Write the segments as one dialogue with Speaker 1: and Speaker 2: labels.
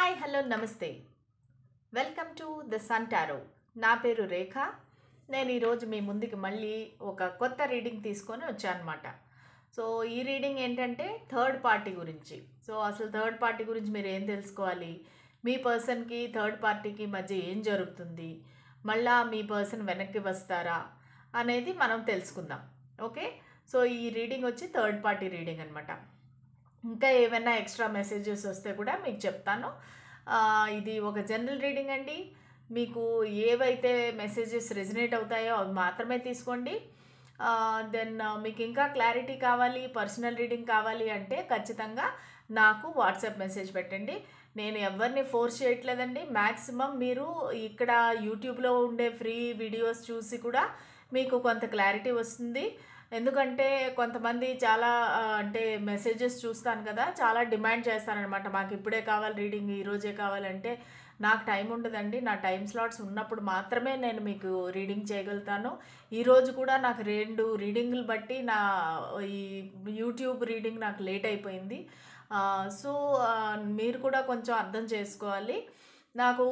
Speaker 1: Hi hello నమస్తే. Welcome to the Sun Tarot. నా పేరు రేఖ. నేను ఈరోజు మీ ముందుకి మళ్ళీ ఒక కొత్త రీడింగ్ తీసుకొని వచ్చానమాట. సో ఈ రీడింగ్ ఏంటంటే థర్డ్ పార్టీ గురించి. సో అసలు థర్డ్ పార్టీ గురించి మీరు ఏం తెలుసుకోవాలి, మీ పర్సన్కి థర్డ్ పార్టీకి మధ్య ఏం జరుగుతుంది, మళ్ళా మీ పర్సన్ వెనక్కి వస్తారా అనేది మనం తెలుసుకుందాం. ఓకే, సో ఈ రీడింగ్ వచ్చి థర్డ్ పార్టీ రీడింగ్ అనమాట. ఇంకా ఏమైనా ఎక్స్ట్రా మెసేజెస్ వస్తే కూడా మీకు చెప్తాను. ఇది ఒక జనరల్ రీడింగ్ అండి. మీకు ఏవైతే మెసేజెస్ రెజినేట్ అవుతాయో అవి మాత్రమే తీసుకోండి. దెన్ మీకు ఇంకా క్లారిటీ కావాలి, పర్సనల్ రీడింగ్ కావాలి అంటే ఖచ్చితంగా నాకు వాట్సాప్ మెసేజ్ పెట్టండి. నేను ఎవరిని ఫోర్స్ చేయట్లేదండి. మ్యాక్సిమం మీరు ఇక్కడ యూట్యూబ్లో ఉండే ఫ్రీ వీడియోస్ చూసి కూడా మీకు కొంత క్లారిటీ వస్తుంది. ఎందుకంటే కొంతమంది చాలా అంటే మెసేజెస్ చూస్తాను కదా, చాలా డిమాండ్ చేస్తారనమాట. మాకు ఇప్పుడే కావాలి రీడింగ్, ఈరోజే కావాలంటే నాకు టైం ఉండదండి. నా టైం స్లాట్స్ ఉన్నప్పుడు మాత్రమే నేను మీకు రీడింగ్ చేయగలుగుతాను. ఈరోజు కూడా నాకు 2 రీడింగులు బట్టి నా ఈ యూట్యూబ్ రీడింగ్ నాకు లేట్ అయిపోయింది. సో మీరు కూడా కొంచెం అర్థం చేసుకోవాలి. నాకు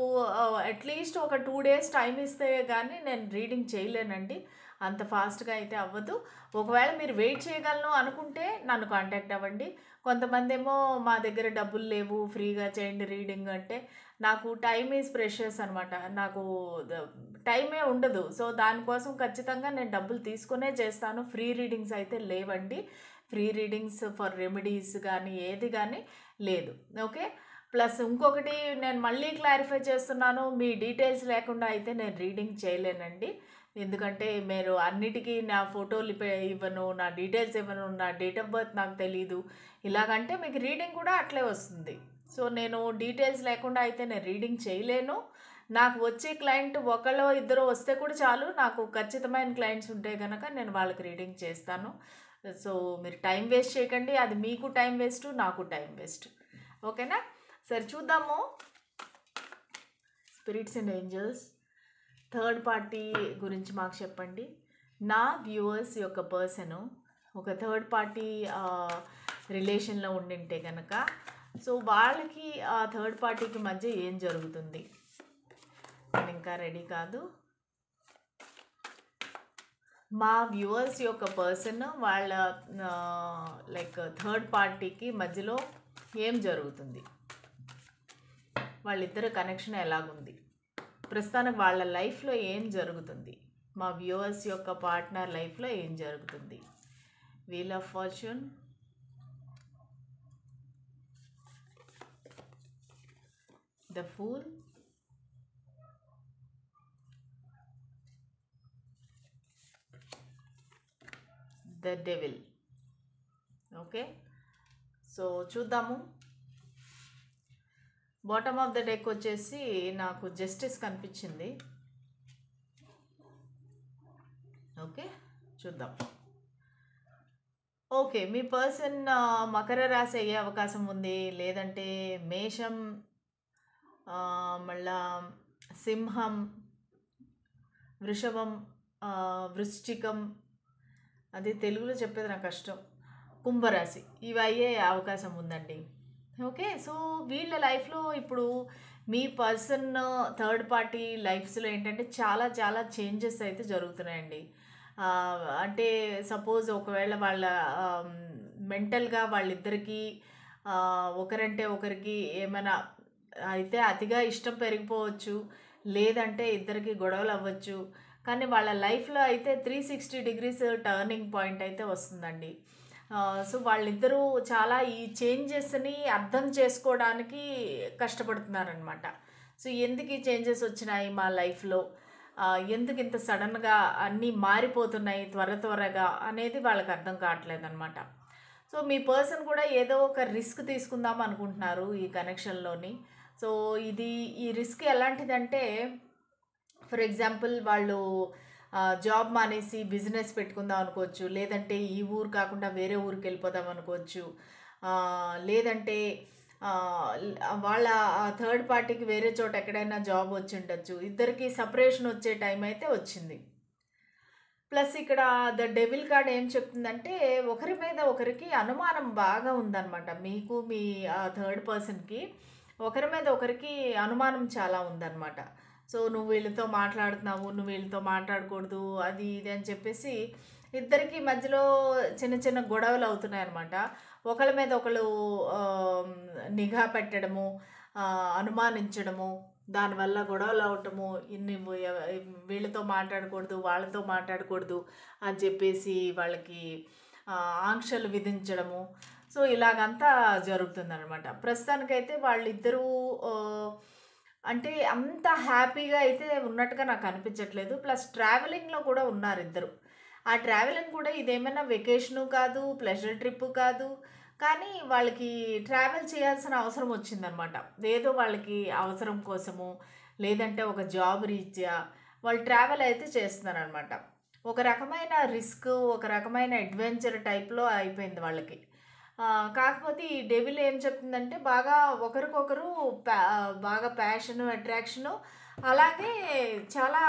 Speaker 1: అట్లీస్ట్ ఒక 2 డేస్ టైం ఇస్తే కానీ నేను రీడింగ్ చేయలేనండి. అంత ఫాస్ట్గా అయితే అవ్వదు. ఒకవేళ మీరు వెయిట్ చేయగలను అనుకుంటే నన్ను కాంటాక్ట్ అవ్వండి. కొంతమంది ఏమో మా దగ్గర డబ్బులు లేవు, ఫ్రీగా చేయండి రీడింగ్ అంటే, నాకు టైమ్ ఈజ్ ప్రెషియస్ అనమాట. నాకు టైమే ఉండదు. సో దానికోసం ఖచ్చితంగా నేను డబ్బులు తీసుకునే చేస్తాను. ఫ్రీ రీడింగ్స్ అయితే లేవండి. ఫ్రీ రీడింగ్స్ ఫర్ రెమెడీస్ కానీ ఏది కానీ లేదు. ఓకే, ప్లస్ ఇంకొకటి నేను మళ్ళీ క్లారిఫై చేస్తున్నాను, మీ డీటెయిల్స్ లేకుండా అయితే నేను రీడింగ్ చేయలేనండి. ఎందుకంటే మీరు అన్నిటికీ నా ఫోటోలు ఇవ్వను, నా డీటెయిల్స్ ఇవ్వను, నా డేట్ ఆఫ్ బర్త్ నాకు తెలీదు. ఇలాగంటే మీకు రీడింగ్ కూడా అట్లే వస్తుంది. సో నేను డీటెయిల్స్ లేకుండా అయితే నేను రీడింగ్ చేయలేను. నాకు వచ్చే క్లయింట్ ఒకళ్ళో ఇద్దరు వస్తే కూడా చాలు. నాకు ఖచ్చితమైన క్లయింట్స్ ఉంటే కనుక నేను వాళ్ళకి రీడింగ్ చేస్తాను. సో మీరు టైం వేస్ట్ చేయకండి. అది మీకు టైం వేస్ట్, నాకు టైం వేస్ట్. ఓకేనా? సరే చూద్దాము. Spirits and angels, third party గురించి మాకు చెప్పండి. నా వ్యూవర్స్ యొక్క పర్సను ఒక థర్డ్ పార్టీ రిలేషన్లో ఉండింటే కనుక, సో వాళ్ళకి ఆ థర్డ్ పార్టీకి మధ్య ఏం జరుగుతుంది. నేను ఇంకా రెడీ కాదు. మా వ్యూవర్స్ యొక్క పర్సన్ వాళ్ళ లైక్ థర్డ్ పార్టీకి మధ్యలో ఏం జరుగుతుంది, వాళ్ళిద్దరు కనెక్షన్ ఎలాగుంది, ప్రస్తుతానికి వాళ్ళ లైఫ్లో ఏం జరుగుతుంది, మా వ్యూవర్స్ యొక్క పార్ట్నర్ లైఫ్లో ఏం జరుగుతుంది. Wheel of fortune, the fool, the devil. Okay, so చూద్దాము. బాటమ్ ఆఫ్ ద డెక్ వచ్చేసి నాకు జస్టిస్ కనిపించింది. ఓకే, చూద్దాం. ఓకే, మీ పర్సన్ మకర రాశి అయ్యే అవకాశం ఉంది, లేదంటే మేషం, మళ్ళా సింహం, వృషభం, వృశ్చికం, అది తెలుగులో చెప్పేది నాకు కష్టం, కుంభరాశి, ఇవి అయ్యే అవకాశం ఉందండి. ఓకే, సో వీళ్ళ లైఫ్లో ఇప్పుడు మీ పర్సన్ థర్డ్ పార్టీ లైఫ్స్లో ఏంటంటే చాలా చాలా చేంజెస్ అయితే జరుగుతున్నాయండి. అంటే సపోజ్ ఒకవేళ వాళ్ళ మెంటల్గా వాళ్ళిద్దరికీ ఒకరంటే ఒకరికి ఏమైనా అయితే అతిగా ఇష్టం పెరిగిపోవచ్చు, లేదంటే ఇద్దరికి గొడవలు అవ్వచ్చు. కానీ వాళ్ళ లైఫ్లో అయితే 360 డిగ్రీస్ టర్నింగ్ పాయింట్ అయితే వస్తుందండి. సో వాళ్ళిద్దరూ చాలా ఈ చేంజెస్ని అర్థం చేసుకోవడానికి కష్టపడుతున్నారనమాట. సో ఎందుకు ఈ చేంజెస్ వచ్చినాయి మా లైఫ్లో, ఎందుకు ఇంత సడన్గా అన్నీ మారిపోతున్నాయి త్వరగా అనేది వాళ్ళకి అర్థం కావట్లేదు అనమాట. సో మీ పర్సన్ కూడా ఏదో ఒక రిస్క్ తీసుకుందాం అనుకుంటున్నారు ఈ కనెక్షన్లోని. సో ఈ రిస్క్ ఎలాంటిదంటే, ఫర్ ఎగ్జాంపుల్ వాళ్ళు జాబ్ మానేసి బిజినెస్ పెట్టుకుందాం అనుకోవచ్చు, లేదంటే ఈ ఊరు కాకుండా వేరే ఊరికి వెళ్ళిపోదాం అనుకోవచ్చు, లేదంటే వాళ్ళ థర్డ్ పార్టీకి వేరే చోట ఎక్కడైనా జాబ్ వచ్చి ఉండొచ్చు. ఇద్దరికి సపరేషన్ వచ్చే టైం అయితే వచ్చింది. ప్లస్ ఇక్కడ ద డెవిల్ కార్డ్ ఏం చెప్తుందంటే, ఒకరి మీద ఒకరికి అనుమానం బాగా ఉందన్నమాట. మీకు మీ థర్డ్ పర్సన్కి ఒకరి మీద ఒకరికి అనుమానం చాలా ఉందన్నమాట. సో నువ్వు వీళ్ళతో మాట్లాడుతున్నావు, నువ్వు వీళ్ళతో మాట్లాడకూడదు, అది ఇది అని చెప్పేసి ఇద్దరికి మధ్యలో చిన్న చిన్న గొడవలు అవుతున్నాయన్నమాట. ఒకళ్ళ మీద ఒకళ్ళు నిఘా పెట్టడము, అనుమానించడము, దానివల్ల గొడవలు అవటము, వీళ్ళతో మాట్లాడకూడదు, వాళ్ళతో మాట్లాడకూడదు అని చెప్పేసి వాళ్ళకి ఆంక్షలు విధించడము. సో ఇలాగంతా జరుగుతుందనమాట. ప్రస్తుతానికైతే వాళ్ళిద్దరూ అంటే అంత హ్యాపీగా అయితే ఉన్నట్టుగా నాకు అనిపించట్లేదు. ప్లస్ ట్రావెలింగ్లో కూడా ఉన్నారు ఇద్దరు. ఆ ట్రావెలింగ్ కూడా ఇదేమైనా వెకేషను కాదు, ప్లెజర్ ట్రిప్ కాదు, కానీ వాళ్ళకి ట్రావెల్ చేయాల్సిన అవసరం వచ్చిందనమాట. ఏదో వాళ్ళకి అవసరం కోసము, లేదంటే ఒక జాబ్ రీత్యా వాళ్ళు ట్రావెల్ అయితే చేస్తున్నారనమాట. ఒక రకమైన రిస్క్, ఒక రకమైన అడ్వెంచర్ టైప్లో అయిపోయింది వాళ్ళకి. కాకపోతే ఈ డెవిల్ ఏం చెప్తుందంటే బాగా ఒకరికొకరు బాగా ప్యాషను, అట్రాక్షను, అలాగే చాలా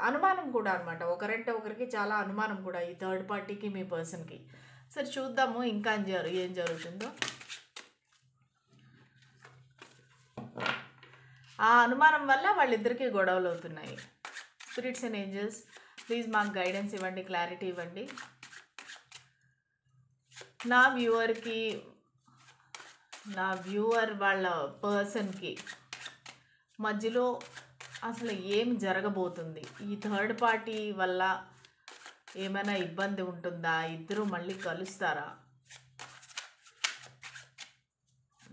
Speaker 1: అనుమానం కూడా అనమాట. ఒకరంటే ఒకరికి చాలా అనుమానం కూడా ఈ థర్డ్ పార్టీకి, మీ పర్సన్కి. సరే చూద్దాము ఇంకా ఏం జరుగుతుందో. ఆ అనుమానం వల్ల వాళ్ళిద్దరికీ గొడవలు అవుతున్నాయి. స్పిరిట్స్ అండ్ ఏంజల్స్ ప్లీజ్ మాకు గైడెన్స్ ఇవ్వండి, క్లారిటీ ఇవ్వండి. నా వ్యూవర్ వాళ్ళ పర్సన్కి మధ్యలో అసలు ఏం జరగబోతుంది, ఈ థర్డ్ పార్టీ వల్ల ఏమైనా ఇబ్బంది ఉంటుందా, ఇద్దరు మళ్ళీ కలుస్తారా,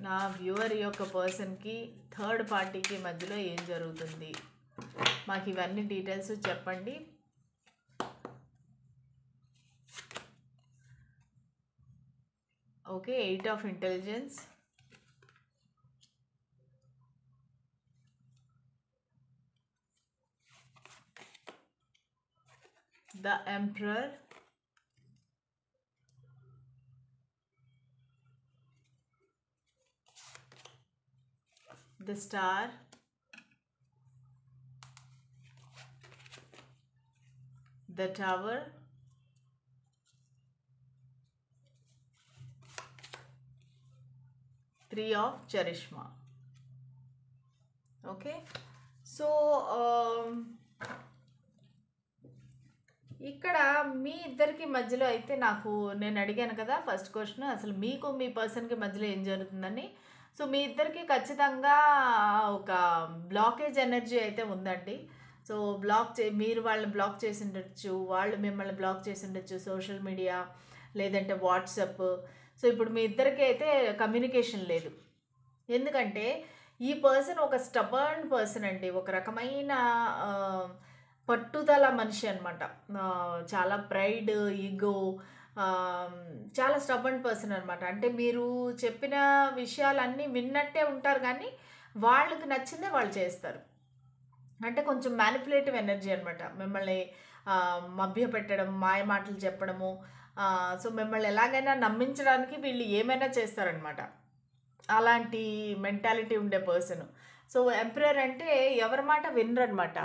Speaker 1: నా వ్యూవర్ యొక్క పర్సన్కి థర్డ్ పార్టీకి మధ్యలో ఏం జరుగుతుంది, మాకు ఇవన్నీ డీటెయిల్స్ చెప్పండి. Okay, 8 of Intelligence, the Emperor, the Star, the Tower, Three of Charishma. Okay, so ఇక్కడ మీ ఇద్దరికి మధ్యలో అయితే నేను అడిగాను కదా ఫస్ట్ క్వశ్చన్, అసలు మీకు మీ పర్సన్కి మధ్యలో ఏం జరుగుతుందని. సో మీ ఇద్దరికి ఖచ్చితంగా ఒక బ్లాకేజ్ ఎనర్జీ అయితే ఉందండి. సో మీరు వాళ్ళని బ్లాక్ చేసి ఉండొచ్చు, వాళ్ళు మిమ్మల్ని బ్లాక్ చేసి ఉండొచ్చు, సోషల్ మీడియా లేదంటే వాట్సాప్. సో ఇప్పుడు మీ ఇద్దరికి అయితే కమ్యూనికేషన్ లేదు. ఎందుకంటే ఈ పర్సన్ ఒక స్టబర్న్ పర్సన్ అండి, ఒక రకమైన పట్టుదల మనిషి అనమాట. చాలా ప్రైడ్, ఈగో, చాలా స్టబర్న్ పర్సన్ అనమాట. అంటే మీరు చెప్పిన విషయాలన్నీ విన్నట్టే ఉంటారు, కానీ వాళ్ళకి నచ్చిందే వాళ్ళు చేస్తారు. అంటే కొంచెం మ్యానిపులేటివ్ ఎనర్జీ అనమాట. మిమ్మల్ని మభ్యపెట్టడం, మాయ మాటలు చెప్పడము, సో మిమ్మల్ని ఎలాగైనా నమ్మించడానికి వీళ్ళు ఏమైనా చేస్తారనమాట. అలాంటి మెంటాలిటీ ఉండే పర్సన్. సో ఎంపరర్ అంటే ఎవరి మాట వినరనమాట.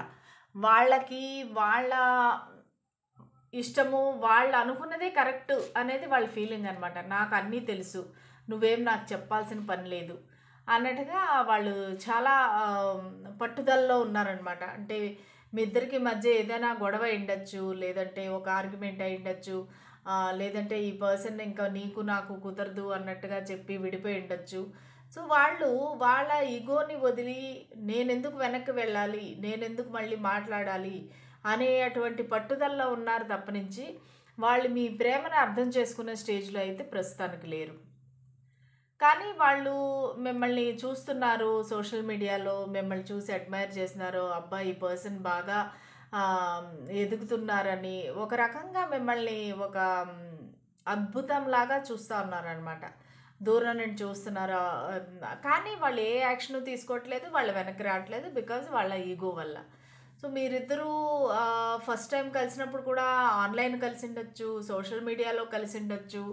Speaker 1: వాళ్ళకి వాళ్ళ ఇష్టము, వాళ్ళు అనుకున్నదే కరెక్ట్ అనేది వాళ్ళ ఫీలింగ్ అనమాట. నాకు అన్నీ తెలుసు, నువ్వేం నాకు చెప్పాల్సిన పని లేదు అన్నట్టుగా వాళ్ళు చాలా పట్టుదలలో ఉన్నారనమాట. అంటే మీ ఇద్దరికి మధ్య ఏదైనా గొడవ ఉండొచ్చు, లేదంటే ఒక ఆర్గ్యుమెంట్ అయి ఉండొచ్చు, లేదంటే ఈ పర్సన్ ఇంకా నీకు నాకు కుదరదు అన్నట్టుగా చెప్పి విడిపోయి ఉండొచ్చు. సో వాళ్ళు వాళ్ళ ఈగోని వదిలి నేనెందుకు వెనక్కి వెళ్ళాలి, నేనెందుకు మళ్ళీ మాట్లాడాలి అనేటువంటి పట్టుదలలో ఉన్నారు తప్పనించి వాళ్ళు మీ ప్రేమను అర్థం చేసుకునే స్టేజ్లో అయితే ప్రస్తుతానికి లేరు. కానీ వాళ్ళు మిమ్మల్ని చూస్తున్నారు, సోషల్ మీడియాలో మిమ్మల్ని చూసి అడ్మైర్ చేస్తున్నారు. అబ్బా ఈ పర్సన్ బాగా ఎదుగుతున్నారని ఒక రకంగా మిమ్మల్ని ఒక అద్భుతంలాగా చూస్తూ ఉన్నారనమాట. దూరం నుండి చూస్తున్నారు, కానీ వాళ్ళు ఏ యాక్షన్ తీసుకోవట్లేదు, వాళ్ళు వెనక్కి రావట్లేదు, బికాజ్ వాళ్ళ ఈగో వల్ల. సో మీరిద్దరూ ఫస్ట్ టైం కలిసినప్పుడు కూడా ఆన్లైన్ కలిసి ఉండొచ్చు, సోషల్ మీడియాలో కలిసి ఉండొచ్చు.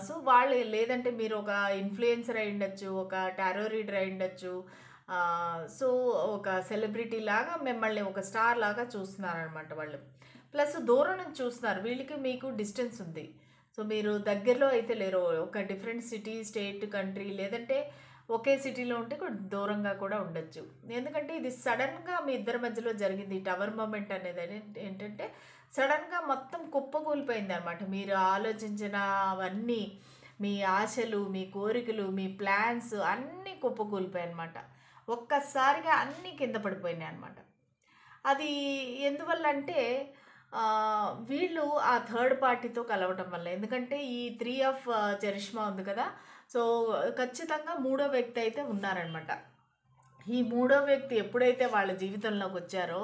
Speaker 1: సో వాళ్ళు లేదంటే మీరు ఒక ఇన్ఫ్లుయెన్సర్ అయి ఉండొచ్చు, ఒక టారో రీడర్ అయి ఉండొచ్చు. సో ఒక సెలబ్రిటీ లాగా మిమ్మల్ని ఒక స్టార్ లాగా చూస్తున్నారనమాట వాళ్ళు. ప్లస్ దూరం నుంచి చూస్తున్నారు, వీళ్ళకి మీకు డిస్టెన్స్ ఉంది. సో మీరు దగ్గరలో అయితే లేరు, ఒక డిఫరెంట్ సిటీ, స్టేట్, కంట్రీ, లేదంటే ఒకే సిటీలో ఉంటే కొంచెం దూరంగా కూడా ఉండొచ్చు. ఎందుకంటే ఇది సడన్‌గా మీ ఇద్దరి మధ్యలో జరిగింది. ఈ టవర్ మొమెంట్ అనేది ఏంటంటే సడన్‌గా మొత్తం కుప్పకూలిపోయిందనమాట. మీరు ఆలోచించినవన్నీ, మీ ఆశలు, మీ కోరికలు, మీ ప్లాన్స్ అన్నీ కుప్పకూలిపోయాయనమాట. ఒక్కసారిగా అన్నీ కింద పడిపోయినాయనమాట. అది ఎందువల్లంటే వీళ్ళు ఆ థర్డ్ పార్టీతో కలవటం వల్ల. ఎందుకంటే ఈ 3 ఆఫ్ చరిష్మా ఉంది కదా! సో, ఖచ్చితంగా మూడో వ్యక్తి అయితే ఉన్నారనమాట. ఈ మూడో వ్యక్తి ఎప్పుడైతే వాళ్ళ జీవితంలోకొచ్చారో,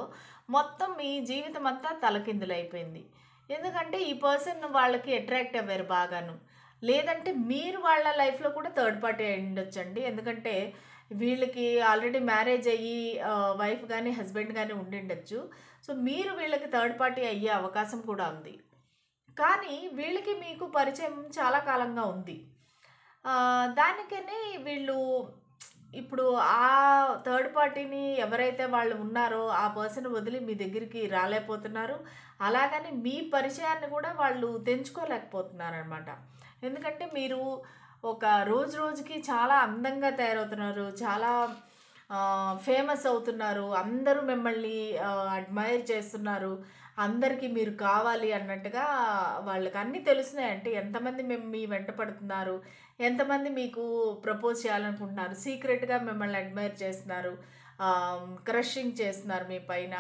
Speaker 1: మొత్తం మీ జీవితం అంతా తలకిందులైపోయింది. ఎందుకంటే ఈ పర్సన్ వాళ్ళకి అట్రాక్ట్ అవ్వారు బాగాను. లేదంటే మీరు వాళ్ళ లైఫ్‌లో కూడా థర్డ్ పార్టీ అయ్యుండొచ్చండి. ఎందుకంటే వీళ్ళకి ఆల్రెడీ మ్యారేజ్ అయ్యి వైఫ్ గాని, హస్బెండ్ గాని ఉండిండొచ్చు. సో, మీరు వీళ్ళకి థర్డ్ పార్టీ అయ్యే అవకాశం కూడా ఉంది. కానీ వీళ్ళకి మీకు పరిచయం చాలా కాలంగా ఉంది. దానికని వీళ్ళు ఇప్పుడు ఆ థర్డ్ పార్టీని ఎవరైతే వాళ్ళు ఉన్నారో ఆ పర్సన్ వదిలి మీ దగ్గరికి రాలేకపోతున్నారు. అలాగని మీ పరిచయాన్ని కూడా వాళ్ళు తెంచుకోలేకపోతున్నారనమాట. ఎందుకంటే మీరు ఒక రోజు రోజుకి చాలా అందంగా తయారవుతున్నారు. చాలా ఫేమస్ అవుతున్నారు. అందరూ మిమ్మల్ని అడ్మైర్ చేస్తున్నారు. అందరికీ మీరు కావాలి అన్నట్టుగా వాళ్ళకి అన్నీ తెలుస్తున్నాయి. అంటే ఎంతమంది మీ వెంట పడుతున్నారు, ఎంతమంది మీకు ప్రపోజ్ చేయాలనుకుంటున్నారు, సీక్రెట్‌గా మిమ్మల్ని అడ్మైర్ చేస్తున్నారు, క్రషింగ్ చేస్తున్నారు మీ పైన.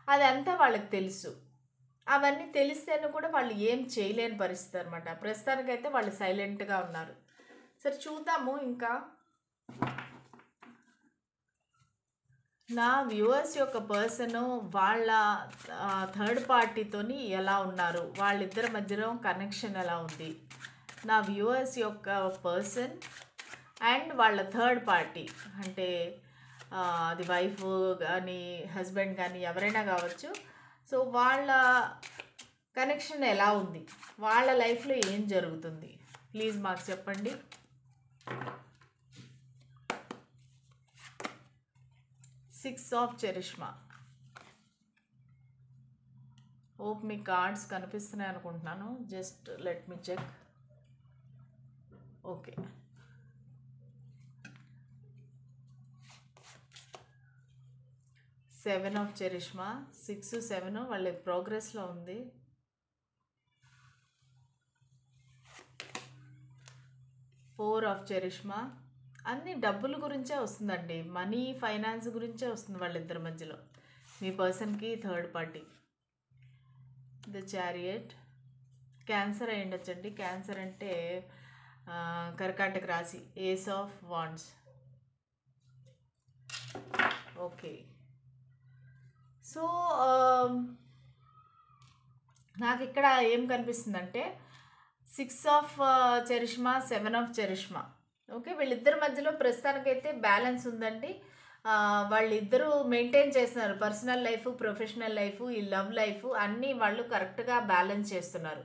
Speaker 1: అదంతా వాళ్ళకి తెలుసు. అవన్నీ తెలిస్తేను కూడా వాళ్ళు ఏం చేయలేని పరిస్థితి అనమాట. ప్రస్తుతానికైతే వాళ్ళు సైలెంట్‌గా ఉన్నారు. సరే చూద్దాము ఇంకా. నా వ్యూవర్స్ యొక్క పర్సను వాళ్ళ థర్డ్ పార్టీతోని ఎలా ఉన్నారు? వాళ్ళిద్దరి మధ్యలో కనెక్షన్ ఎలా ఉంది? నా వ్యూవర్స్ యొక్క పర్సన్ అండ్ వాళ్ళ థర్డ్ పార్టీ అంటే అది వైఫ్ కానీ, హస్బెండ్ కానీ ఎవరైనా కావచ్చు. సో, వాళ్ళ కనెక్షన్ ఎలా ఉంది? వాళ్ళ లైఫ్‌లో ఏం జరుగుతుంది? ప్లీజ్ మాకు చెప్పండి. Six of charisma. హోప్ మీ కార్డ్స్ కనిపిస్తున్నాయి అనుకుంటున్నాను. Just let me check. Okay. Seven of charisma. 6, 7 వాళ్ళ ప్రోగ్రెస్లో ఉంది. 4 ఆఫ్ చరిష్మా. అన్ని డబ్బుల గురించే వస్తుందండి. మనీ, ఫైనాన్స్ గురించే వస్తుంది వాళ్ళిద్దరి మధ్యలో. మీ పర్సన్కి third party. The chariot. Cancer అయి ఉండొచ్చండి. క్యాన్సర్ అంటే కర్కాటక రాశి. Ace of wands. Okay. So, నాకు ఇక్కడ ఏం కనిపిస్తుందంటే 6 of charisma, 7 of charisma. Okay. వీళ్ళిద్దరి మధ్యలో ప్రస్తుతానికైతే బ్యాలెన్స్ ఉందండి. వాళ్ళిద్దరూ మెయింటైన్ చేస్తున్నారు. పర్సనల్ లైఫ్, ప్రొఫెషనల్ లైఫ్, ఈ లవ్ లైఫ్ అన్నీ వాళ్ళు కరెక్ట్‌గా బ్యాలెన్స్ చేస్తున్నారు.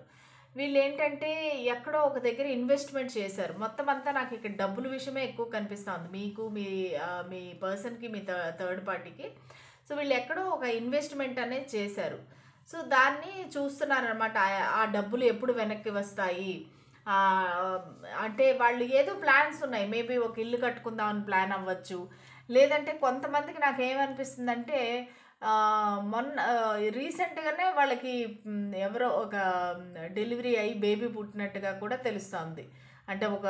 Speaker 1: వీళ్ళేంటంటే ఎక్కడో ఒక దగ్గర ఇన్వెస్ట్‌మెంట్ చేశారు. మొత్తం అంతా నాకు ఇక్కడ డబ్బుల విషయమే ఎక్కువ కనిపిస్తుంది. మీకు, మీ పర్సన్‌కి, మీ థర్డ్ పార్టీకి. సో, వీళ్ళు ఎక్కడో ఒక ఇన్వెస్ట్‌మెంట్ అనేది చేశారు. సో, దాన్ని చూస్తున్నారనమాట. ఆ డబ్బులు ఎప్పుడు వెనక్కి వస్తాయి? అంటే వాళ్ళు ఏదో ప్లాన్స్ ఉన్నాయి. మేబీ ఒక ఇల్లు కట్టుకుందామని ప్లాన్ అవ్వచ్చు. లేదంటే కొంతమందికి నాకేమనిపిస్తుందంటే మొన్న రీసెంట్‌గానే వాళ్ళకి ఎవరో ఒక డెలివరీ అయ్యి బేబీ పుట్టినట్టుగా కూడా తెలుస్తోంది. అంటే ఒక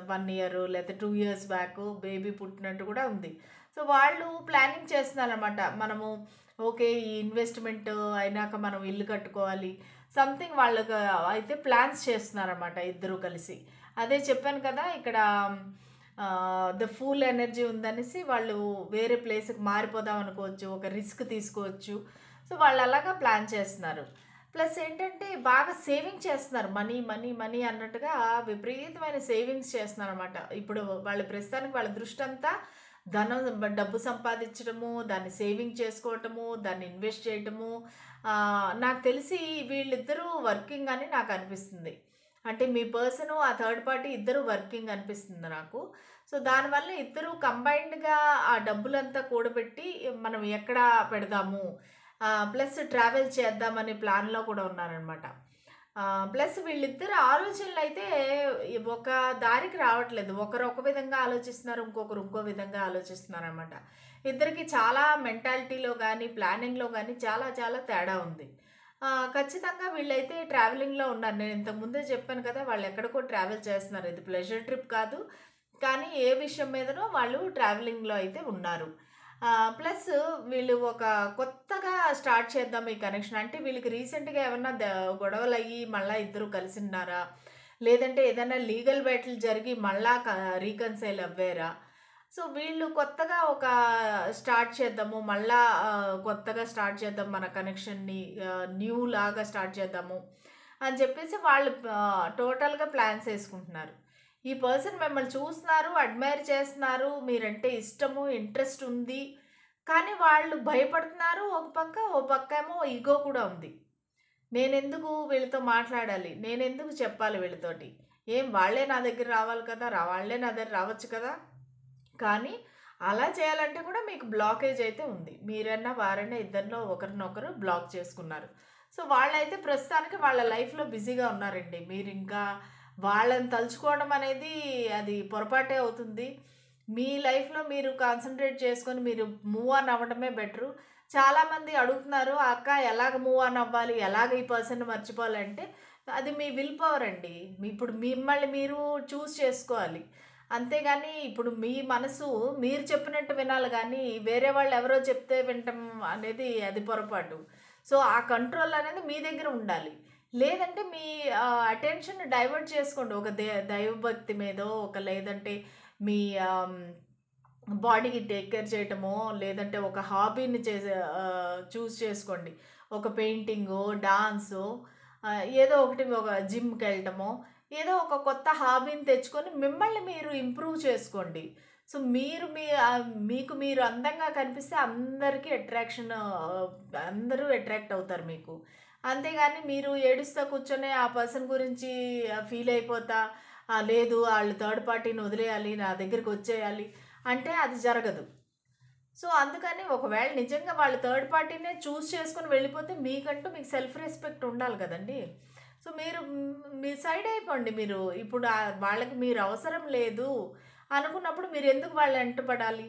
Speaker 1: 1 ఇయర్ లేకపోతే 2 ఇయర్స్ బ్యాక్ బేబీ పుట్టినట్టు కూడా ఉంది. సో, వాళ్ళు ప్లానింగ్ చేస్తున్నారనమాట. మనము ఓకే. ఈ ఇన్వెస్ట్‌మెంట్ అయినాక మనం ఇల్లు కట్టుకోవాలి. సంథింగ్ వాళ్ళకి అయితే ప్లాన్స్ చేస్తున్నారనమాట ఇద్దరూ కలిసి. అదే చెప్పాను కదా! ఇక్కడ ద ఫూల్ ఎనర్జీ ఉందనేసి వాళ్ళు వేరే ప్లేస్‌కి మారిపోదాం అనుకోవచ్చు. ఒక రిస్క్ తీసుకోవచ్చు. సో, వాళ్ళు అలాగా ప్లాన్ చేస్తున్నారు. ప్లస్ ఏంటంటే బాగా సేవింగ్ చేస్తున్నారు. మనీ, మనీ, మనీ అన్నట్టుగా విపరీతమైన సేవింగ్స్ చేస్తున్నారనమాట. ఇప్పుడు వాళ్ళ ప్రస్తుతానికి వాళ్ళ దృష్టంతా డబ్బు సంపాదించడము, దాన్ని సేవింగ్ చేసుకోవటము, దాన్ని ఇన్వెస్ట్ చేయటము. నాకు తెలిసి వీళ్ళిద్దరూ వర్కింగ్ అని నాకు అనిపిస్తుంది. అంటే మీ పర్సను, ఆ థర్డ్ పార్టీ ఇద్దరు వర్కింగ్ అనిపిస్తుంది నాకు. సో, దానివల్ల ఇద్దరు కంబైన్డ్‌గా ఆ డబ్బులంతా కూడబెట్టి మనం ఎక్కడ పెడదాము, ప్లస్ ట్రావెల్ చేద్దామనే ప్లాన్‌లో కూడా ఉన్నారనమాట. ప్లస్ వీళ్ళిద్దరి ఆలోచనలైతే ఒక దారికి రావట్లేదు. ఒకరు ఒక విధంగా ఆలోచిస్తున్నారు. ఇంకొకరు ఇంకో విధంగా ఆలోచిస్తున్నారనమాట. ఇద్దరికి చాలా మెంటాలిటీలో గానీ, ప్లానింగ్‌లో గానీ చాలా చాలా తేడా ఉంది. ఖచ్చితంగా వీళ్ళైతే ట్రావెలింగ్‌లో ఉన్నారు. నేను ఇంతకు ముందే చెప్పాను కదా! వాళ్ళెక్కడికో ట్రావెల్ చేస్తున్నారు. ఇది ప్లెజర్ ట్రిప్ కాదు. కానీ ఏ విషయం మీదనో వాళ్ళు ట్రావెలింగ్‌లో అయితే ఉన్నారు. ప్లస్ వీళ్ళు ఒక కొత్తగా స్టార్ట్ చేద్దాం ఈ కనెక్షన్. అంటే వీళ్ళకి రీసెంట్‌గా ఏమన్నా గొడవలయ్యి మళ్ళా ఇద్దరు కలిసున్నారా? లేదంటే ఏదైనా లీగల్ బ్యాటిల్ జరిగి మళ్ళా రీకన్సైల్ అవ్వారా? సో, వీళ్ళు కొత్తగా ఒక స్టార్ట్ చేద్దాము. మళ్ళా కొత్తగా స్టార్ట్ చేద్దాం మన కనెక్షన్‌ని న్యూ లాగా స్టార్ట్ చేద్దాము అని చెప్పేసి వాళ్ళు టోటల్‌గా ప్లాన్స్ యేసుకుంటున్నారు. ఈ పర్సన్ మిమ్మల్ని చూస్తున్నారు, అడ్మైర్ చేస్తున్నారు, మీరంటే ఇష్టము, ఇంట్రెస్ట్ ఉంది. కానీ వాళ్ళు భయపడుతున్నారు ఒక పక్క, ఓ పక్కేమో ఇగో కూడా ఉంది. నేనెందుకు వీళ్ళతో మాట్లాడాలి? నేనెందుకు చెప్పాలి వీళ్ళతోటి? వాళ్ళే నా దగ్గర రావాలి కదా! వాళ్ళే నా దగ్గర రావచ్చు కదా! కానీ అలా చేయాలంటే కూడా మీకు బ్లాకేజ్ అయితే ఉంది. మీరన్నా, వారన్నా ఇద్దరిలో ఒకరినొకరు బ్లాక్ చేసుకున్నారు. సో, వాళ్ళైతే ప్రస్తుతానికి వాళ్ళ లైఫ్‌లో బిజీగా ఉన్నారండి. మీరింకా వాళ్ళని తలుచుకోవడం అనేది అది పొరపాటే అవుతుంది. మీ లైఫ్‌లో మీరు కాన్సంట్రేట్ చేసుకొని మీరు మూవ్ ఆన్ అవ్వడమే బెటరు. చాలామంది అడుగుతున్నారు, "అక్క ఎలాగ మూవ్ ఆన్ అవ్వాలి? ఎలాగ ఈ పర్సన్‌ని మర్చిపోవాలంటే" అది మీ విల్ పవర్ అండి. ఇప్పుడు మిమ్మల్ని మీరు చూజ్ చేసుకోవాలి. అంతేగాని ఇప్పుడు మీ మనసు మీరు చెప్పినట్టు వినాలి గానీ, వేరే వాళ్ళు ఎవరో చెప్తే వినటం అనేది అది పొరపాటు. సో, ఆ కంట్రోల్ అనేది మీ దగ్గర ఉండాలి. లేదంటే మీ అటెన్షన్ డైవర్ట్ చేసుకోండి. ఒక దైవభక్తి మీదో, లేదంటే మీ బాడీకి టేక్ కేర్ చేయటమో, లేదంటే ఒక హాబీని చూజ్ చేసుకోండి. ఒక పెయింటింగో, డాన్సో ఏదో ఒకటి ఒక జిమ్‌కెళ్ళటమో, ఏదో ఒక కొత్త హాబీని తెచ్చుకొని మిమ్మల్ని మీరు ఇంప్రూవ్ చేసుకోండి. సో, మీకు మీరు అందంగా కనిపిస్తే అందరికీ అందరూ అట్రాక్ట్ అవుతారు మీకు. అంతేగాని మీరు ఏడుస్తా కూర్చొని ఆ పర్సన్ గురించి ఫీల్ అయిపోతా, లేదు ఆళ్ళు థర్డ్ పార్టీని వదిలేయాలి, నా దగ్గరికొచ్చేయాలి అంటే అది జరగదు. సో, అందుకని ఒకవేళ నిజంగా వాళ్ళు థర్డ్ పార్టీనే చూజ్ చేసుకొని వెళ్ళిపోతే మీకంటూ మీకు సెల్ఫ్ రెస్పెక్ట్ ఉండాలి కదండీ! సో, మీ సైడ్ అయిపోండి మీరు. ఇప్పుడు వాళ్ళకి మీరు అవసరం లేదు అనుకున్నప్పుడు మీరెందుకు వాళ్ళ వెంట పడాలి?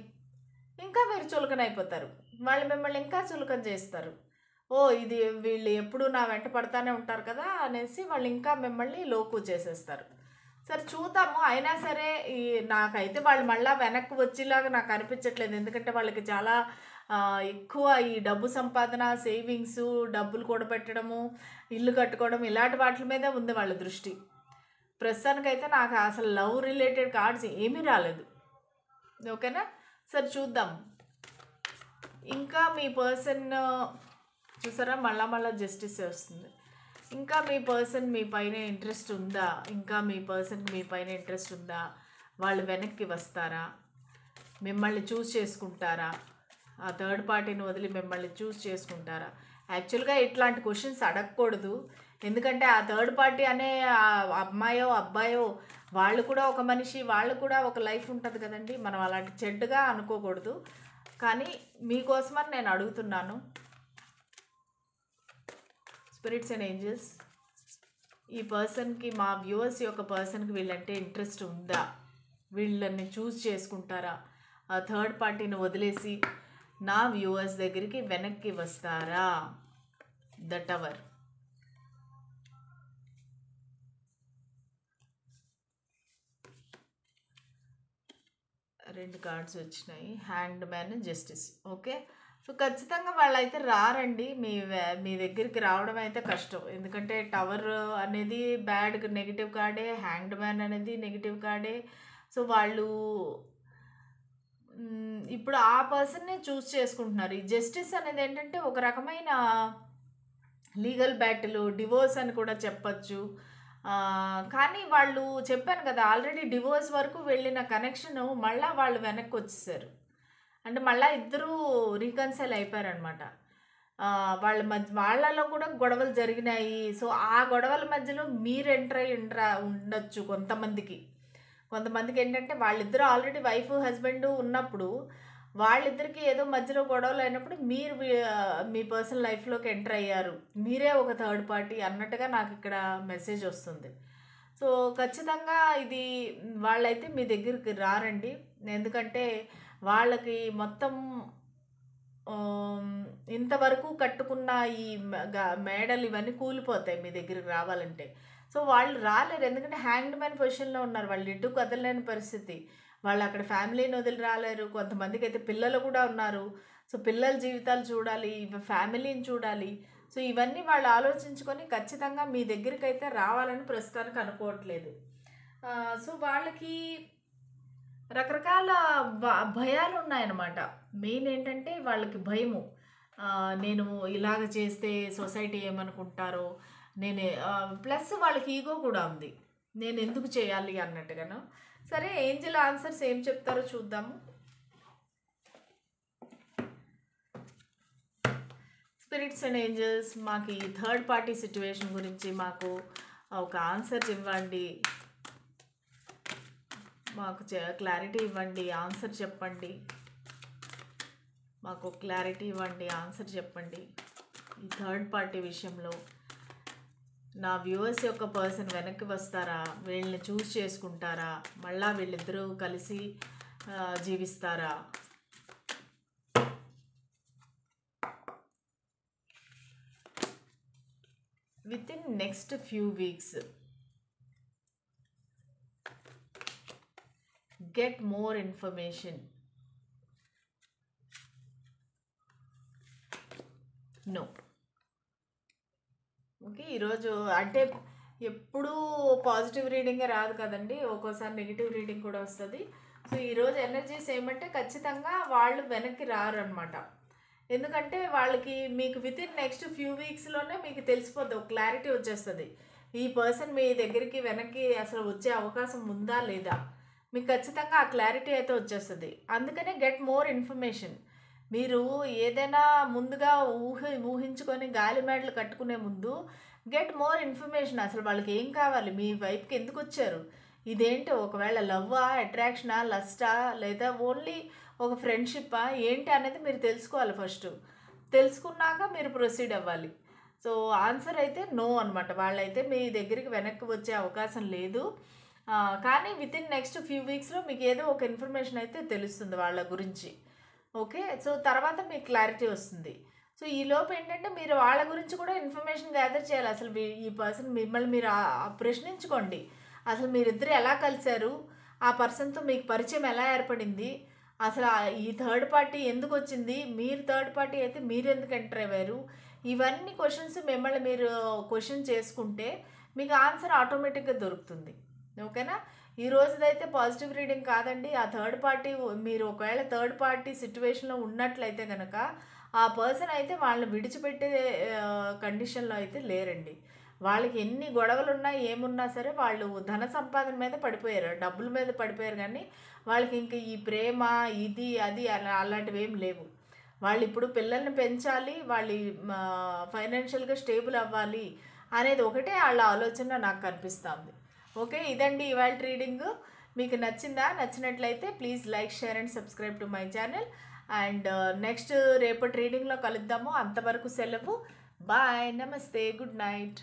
Speaker 1: ఇంకా మీరు చులకనైపోతారు. వాళ్ళు మిమ్మల్ని ఇంకా చులకన చేస్తారు. ఓహ్! వీళ్ళు ఎప్పుడు నా వెంట పడతానే ఉంటారు కదా! అనేసి వాళ్ళు ఇంకా మిమ్మల్ని లోకు చేసేస్తారు. సరే చూద్దాము. అయినా సరే నాకైతే వాళ్ళు మళ్ళా వెనక్కి వచ్చేలాగా నాకు అనిపించట్లేదు. ఎందుకంటే వాళ్ళకి చాలా ఎక్కువ ఈ డబ్బు సంపాదన, సేవింగ్సు, డబ్బులు కూడబెట్టడము, ఇల్లు కట్టుకోవడం ఇలాంటి వాటి మీదే ఉంది వాళ్ళ దృష్టి. ప్రస్తుతానికైతే నాకు అసలు లవ్ రిలేటెడ్ కార్డ్స్ ఏమీ రాలేదు. ఓకేనా? సరే చూద్దాం. ఇంకా మీ పర్సన్ చూసారా మళ్ళా జస్టిసే వస్తుంది. ఇంకా మీ పర్సన్ మీ పైన ఇంట్రెస్ట్ ఉందా? ఇంకా మీ పర్సన్‌కి మీ పైన ఇంట్రెస్ట్ ఉందా? వాళ్ళు వెనక్కి వస్తారా? మిమ్మల్ని చూజ్ చేసుకుంటారా? ఆ థర్డ్ పార్టీని వదిలి మిమ్మల్ని చూజ్ చేసుకుంటారా? యాక్చువల్‌గా ఇట్లాంటి క్వెషన్స్ అడగకూడదు. ఎందుకంటే ఆ థర్డ్ పార్టీ అనే అమ్మాయో, అబ్బాయో వాళ్ళు కూడా ఒక మనిషి, వాళ్ళు కూడా ఒక లైఫ్ ఉంటది కదండీ! మనం అలాంటి చెడ్డగా అనుకోకూడదు. కానీ మీకోసమని నేను అడుగుతున్నాను. స్పిరిట్స్ అండ్ ఏంజెల్స్, ఈ పర్సన్‌కి మా వ్యూవర్స్ యొక్క పర్సన్‌కి వీళ్ళంటే ఇంట్రెస్ట్ ఉందా? వీళ్ళని చూజ్ చేసుకుంటారా? ఆ థర్డ్ పార్టీని వదిలేసి నా వ్యూవర్స్ దగ్గరికి వెనక్కి వస్తారా? The tower. రెండు కార్డ్స్ వచ్చినాయి. Hand man, justice. Okay. So, ఖచ్చితంగా వాళ్ళైతే రారండి. మీ దగ్గరికి రావడం అయితే కష్టం. ఎందుకంటే టవర్ అనేది నెగెటివ్ కార్డే. హ్యాండ్ మ్యాన్ అనేది నెగెటివ్ కార్డే. సో, వాళ్ళు ఇప్పుడు ఆ పర్సన్‌నే చూజ్ చేసుకుంటున్నారు. ఈ జస్టిస్ అనేది ఏంటంటే ఒక రకమైన లీగల్ బ్యాటిల్, డివోర్స్ అని కూడా చెప్పొచ్చు. కానీ వాళ్ళు చెప్పాను కదా! ఆల్రెడీ డివోర్స్ వరకు వెళ్ళిన కనెక్షను మళ్ళా వాళ్ళు వెనక్కొచ్చేసారు. అంటే మళ్ళా ఇద్దరూ రీకన్సైల్ అయిపోయారనమాట. వాళ్ళలో కూడా గొడవలు జరిగినాయి. సో, ఆ గొడవల మధ్యలో మీరు ఎంటర్ అయ్యి ఉండొచ్చు కొంతమందికి. కొంతమందికేంటంటే వాళ్ళిద్దరూ ఆల్రెడీ వైఫ్, హస్బెండ్ ఉన్నప్పుడు వాళ్ళిద్దరికీ ఏదో మధ్యలో గొడవలు అయినప్పుడు మీరు మీ పర్సనల్ లైఫ్లోకి ఎంటర్ అయ్యారు, మీరే ఒక థర్డ్ పార్టీ అన్నట్టుగా నాకు ఇక్కడ మెసేజ్ వస్తుంది. సో ఖచ్చితంగా ఇది వాళ్ళైతే మీ దగ్గరికి రారండి. ఎందుకంటే వాళ్ళకి మొత్తం ఇంతవరకు కట్టుకున్న ఈ మేడలు ఇవన్నీ కూలిపోతాయి మీ దగ్గరికి రావాలంటే. సో వాళ్ళు రాలేరు, ఎందుకంటే హ్యాంగ్డ్ మ్యాన్ పొజిషన్లో ఉన్నారు. వాళ్ళు ఎటు కదలలేని పరిస్థితి. వాళ్ళు అక్కడ ఫ్యామిలీని వదిలి రాలేరు. కొంతమందికి అయితే పిల్లలు కూడా ఉన్నారు. సో పిల్లల జీవితాలు చూడాలి, ఫ్యామిలీని చూడాలి. సో ఇవన్నీ వాళ్ళు ఆలోచించుకొని ఖచ్చితంగా మీ దగ్గరికి అయితే రావాలని ప్రస్తుతానికి అనుకోవట్లేదు. సో వాళ్ళకి రకరకాల భయాలు ఉన్నాయన్నమాట. మెయిన్ ఏంటంటే వాళ్ళకి భయము. నేను ఇలాగ చేస్తే సొసైటీ ఏమనుకుంటారో, నేనే ప్లస్ వాళ్ళకి ఈగో కూడా ఉంది, నేను ఎందుకు చేయాలి అన్నట్టుగాను. సరే, ఏంజెల్ ఆన్సర్స్ ఏం చెప్తారో చూద్దాము. స్పిరిట్స్ అండ్ ఏంజల్స్, మాకు ఈ థర్డ్ పార్టీ సిచ్యువేషన్ గురించి మాకు ఒక ఆన్సర్ ఇవ్వండి, మాకు క్లారిటీ ఇవ్వండి, ఆన్సర్ చెప్పండి. మాకు క్లారిటీ ఇవ్వండి, ఆన్సర్ చెప్పండి. ఈ థర్డ్ పార్టీ విషయంలో నా వ్యూవర్స్ యొక్క పర్సన్ వెనక్కి వస్తారా, వీళ్ళని చూస్ చేసుకుంటారా, మళ్ళా వీళ్ళిద్దరూ కలిసి జీవిస్తారా? With in next few weeks get more information. No. Okay, ఈరోజు అంటే ఎప్పుడూ పాజిటివ్ రీడింగే రాదు కదండి, ఒక్కోసారి నెగిటివ్ రీడింగ్ కూడా వస్తుంది. సో ఈరోజు ఎనర్జీస్ ఏమంటే ఖచ్చితంగా వాళ్ళు వెనక్కి రారు అనమాట. ఎందుకంటే వాళ్ళకి మీకు విత్ ఇన్ నెక్స్ట్ ఫ్యూ వీక్స్లోనే మీకు తెలిసిపోద్ది, ఒక క్లారిటీ వచ్చేస్తుంది. ఈ పర్సన్ మీ దగ్గరికి వెనక్కి అసలు వచ్చే అవకాశం ఉందా లేదా, మీకు ఖచ్చితంగా ఆ క్లారిటీ అయితే వచ్చేస్తుంది. అందుకనే గెట్ మోర్ ఇన్ఫర్మేషన్. మీరు ఏదైనా ముందుగా ఊహించుకొని గాలి మేడలు కట్టుకునే ముందు గెట్ మోర్ ఇన్ఫర్మేషన్. అసలు వాళ్ళకి ఏం కావాలి, మీ వైపుకి ఎందుకు వచ్చారు, ఇదేంటి, ఒకవేళ లవ్వా, అట్రాక్షనా, లస్టా, లేదా ఓన్లీ ఒక ఫ్రెండ్షిప్పా, ఏంటి అనేది మీరు తెలుసుకోవాలి. ఫస్ట్ తెలుసుకున్నాక మీరు ప్రొసీడ్ అవ్వాలి. సో ఆన్సర్ అయితే నో అనమాట. వాళ్ళైతే మీ దగ్గరికి వెనక్కి వచ్చే అవకాశం లేదు. కానీ విత్ ఇన్ నెక్స్ట్ ఫ్యూ వీక్స్లో మీకు ఏదో ఒక ఇన్ఫర్మేషన్ అయితే తెలుస్తుంది వాళ్ళ గురించి. ఓకే, సో తర్వాత మీకు క్లారిటీ వస్తుంది. సో ఈ లోపు ఏంటంటే మీరు వాళ్ళ గురించి కూడా ఇన్ఫర్మేషన్ గ్యాదర్ చేయాలి. అసలు ఈ పర్సన్ మిమ్మల్ని మీరు ప్రశ్నించుకోండి. అసలు మీరిద్దరు ఎలా కలిశారు, ఆ పర్సన్తో మీకు పరిచయం ఎలా ఏర్పడింది, అసలు ఈ థర్డ్ పార్టీ ఎందుకు వచ్చింది, మీరు థర్డ్ పార్టీ అయితే మీరు ఎందుకు ఎంటర్ అయ్యారు, ఇవన్నీ క్వశ్చన్స్ మిమ్మల్ని మీరు క్వశ్చన్ చేసుకుంటే మీకు ఆన్సర్ ఆటోమేటిక్గా దొరుకుతుంది. ఓకేనా? ఈ రోజుదైతే పాజిటివ్ రీడింగ్ కాదండి. ఆ థర్డ్ పార్టీ, మీరు ఒకవేళ థర్డ్ పార్టీ సిచ్యువేషన్లో ఉన్నట్లయితే కనుక ఆ పర్సన్ అయితే వాళ్ళని విడిచిపెట్టే కండిషన్లో అయితే లేరండి. వాళ్ళకి ఎన్ని గొడవలు ఉన్నా ఏమున్నా సరే వాళ్ళు ధన సంపాదన మీద పడిపోయారు, డబ్బుల మీద పడిపోయారు. కానీ వాళ్ళకి ఇంక ఈ ప్రేమ ఇది అది అలాంటివి ఏం లేవు. వాళ్ళు ఇప్పుడు పిల్లల్ని పెంచాలి, వాళ్ళు ఫైనాన్షియల్గా స్టేబుల్ అవ్వాలి అనేది ఒకటే వాళ్ళ ఆలోచన నాకు కనిపిస్తుంది. ఓకే, ఇదండి ఇవాళ రీడింగ్. మీకు నచ్చిందా? నచ్చినట్లయితే please like, share and subscribe to my channel. And next రేపటి రీడింగ్లో కలుద్దాము. అంతవరకు సెలవు. బాయ్, నమస్తే, గుడ్ నైట్.